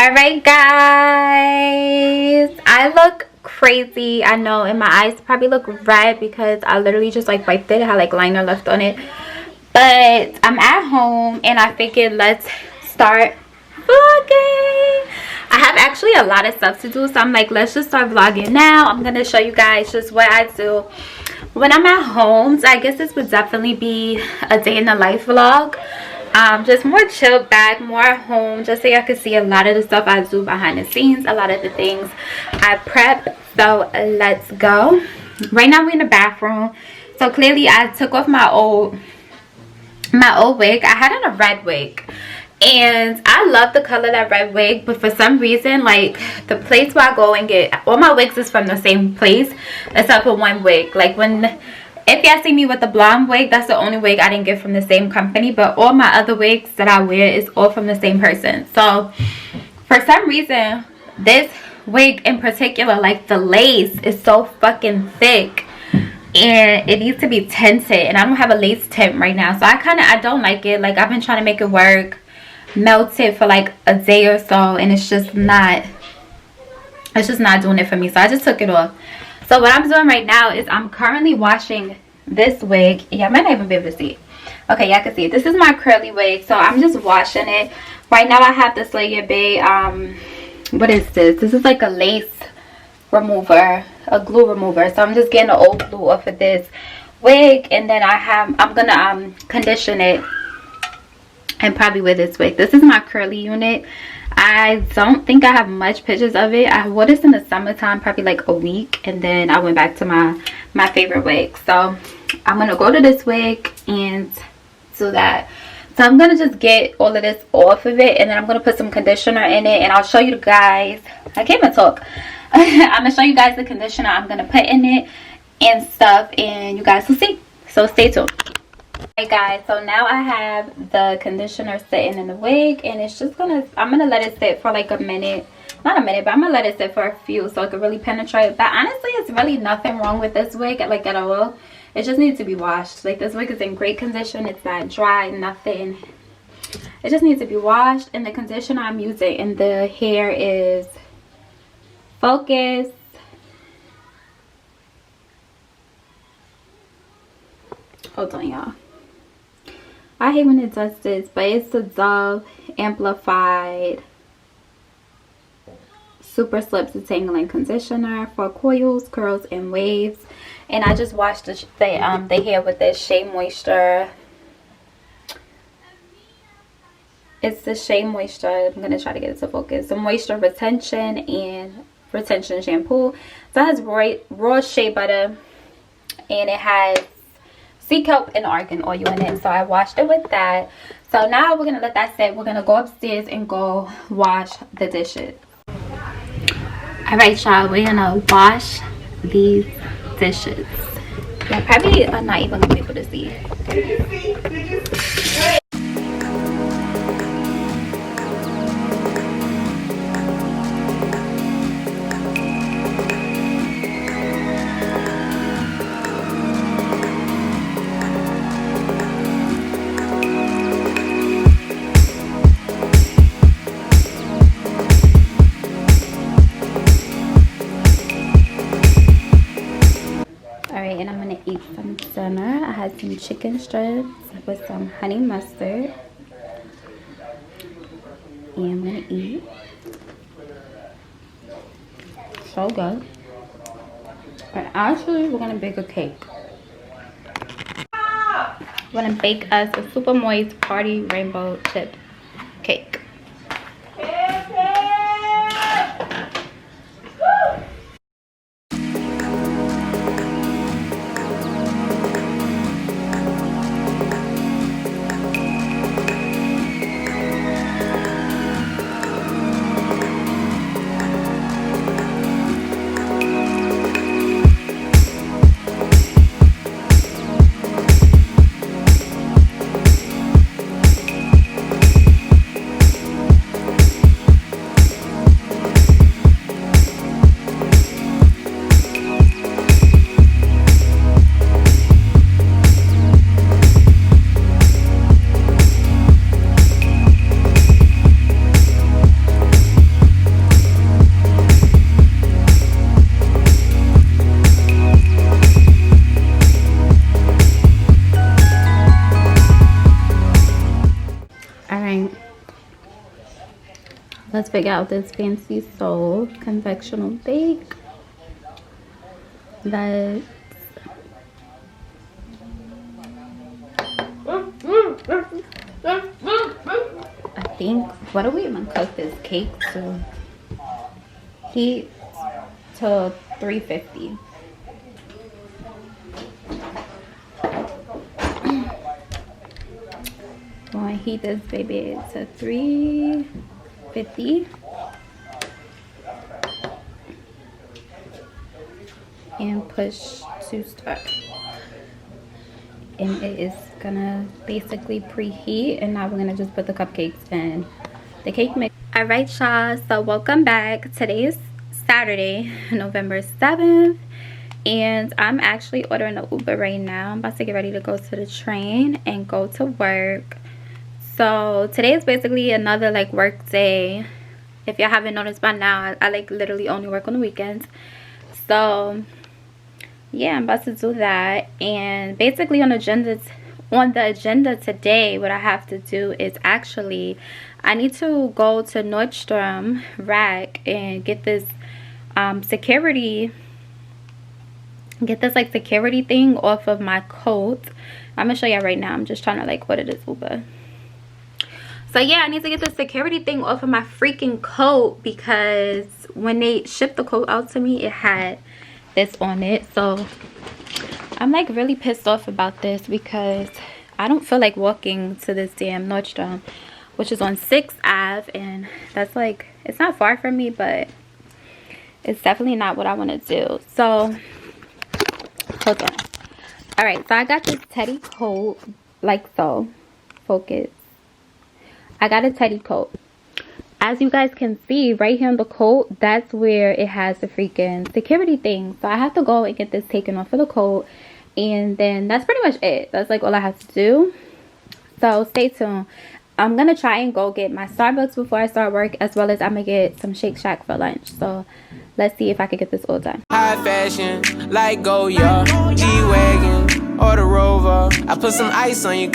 All right, guys, I look crazy. I know, and my eyes probably look red because I literally just like wiped it. I had like liner left on it, but I'm at home and I figured let's start vlogging. I have actually a lot of stuff to do, so I'm like, let's just start vlogging now. I'm gonna show you guys just what I do when I'm at home. So I guess this would definitely be a day in the life vlog. Just more chilled back, more at home, just so y'all can see a lot of the stuff I do behind the scenes, a lot of the things I prep. So let's go. Right now we're in the bathroom. So clearly I took off my old wig. I had on a red wig and I love the color of that red wig, but for some reason, like, the place where I go and get all my wigs is from the same place except for one wig. Like, if y'all see me with the blonde wig, that's the only wig I didn't get from the same company, but all my other wigs that I wear is all from the same person. So for some reason, this wig in particular, like, the lace is so fucking thick and it needs to be tinted, and I don't have a lace tint right now, so I don't like it. Like, I've been trying to make it work, melt it for like a day or so, and it's just not doing it for me, so I just took it off. So what I'm doing right now is I'm currently washing this wig. Yeah, I might not even be able to see it. Okay, y'all can see it. This is my curly wig, so I'm just washing it. Right now I have this Layer Bay, what is this? This is like a lace remover, a glue remover. So I'm just getting the old glue off of this wig, and then I'm gonna condition it and probably wear this wig. This is my curly unit. I don't think I have much pictures of it. I wore this in the summertime, probably like a week, and then I went back to my favorite wig. So I'm gonna go to this wig and do that. So I'm gonna just get all of this off of it, and then I'm gonna put some conditioner in it, and I'll show you guys. I can't even talk. I'm gonna show you guys the conditioner I'm gonna put in it and stuff, and you guys will see. So stay tuned. Hey guys, so now I have the conditioner sitting in the wig, and it's just I'm gonna let it sit for like a minute, not a minute, but I'm gonna let it sit for a few so it can really penetrate. But honestly, it's really nothing wrong with this wig, like, at all. It just needs to be washed. Like, this wig is in great condition. It's not dry, nothing. It just needs to be washed. And the conditioner I'm using in the hair is Focus. Hold on, y'all. I hate when it does this, but it's the Dove Amplified Super Slip Detangling Conditioner for coils, curls, and waves. And I just washed the hair with this Shea Moisture. It's the Shea Moisture. I'm gonna try to get it to focus. The Moisture Retention and Retention Shampoo. So it has raw shea butter, and it has sea kelp and argan oil in it. So I washed it with that. So now we're gonna let that sit. We're gonna go upstairs and go wash the dishes. All right, y'all, we're gonna wash these dishes. Yeah, probably are not even gonna be able to see. And I'm gonna eat some dinner. I had some chicken strips with some honey mustard, and I'm gonna eat. So good. But actually, we're gonna bake a cake. We're gonna bake us a super moist party rainbow chip cake. Let's figure out this Fancy Soul convectional bake. Let's I think, what are we gonna cook this cake to? Heat to 350. Going to heat this baby to 350. And push to start. And it is gonna basically preheat, and now we're gonna just put the cupcakes in the cake mix. All right, y'all, so welcome back. Today is Saturday, November 7th, and I'm actually ordering an Uber right now. I'm about to get ready to go to the train and go to work. So today is basically another like work day. If y'all haven't noticed by now, I like literally only work on the weekends. So yeah, I'm about to do that. And basically on the agenda today, what I have to do is actually I need to go to Nordstrom Rack and get this security thing off of my coat. I'm gonna show y'all right now. I'm just trying to like order this Uber. So yeah, I need to get the security thing off of my freaking coat, because when they shipped the coat out to me, it had this on it. So I'm like really pissed off about this, because I don't feel like walking to this damn Nordstrom, which is on 6th Ave, and that's like, it's not far from me, but it's definitely not what I want to do. So hold on. All right, so I got this teddy coat, like so. Focus. I got a teddy coat. As you guys can see right here on the coat, that's where it has the freaking security thing. So I have to go and get this taken off of the coat, and then that's pretty much it. That's like all I have to do. So stay tuned. I'm gonna try and go get my Starbucks before I start work, as well as I'm gonna get some Shake Shack for lunch. So let's see if I can get this all done. High fashion, like Goya, G-Wagon, or the Rover. I put some ice on you.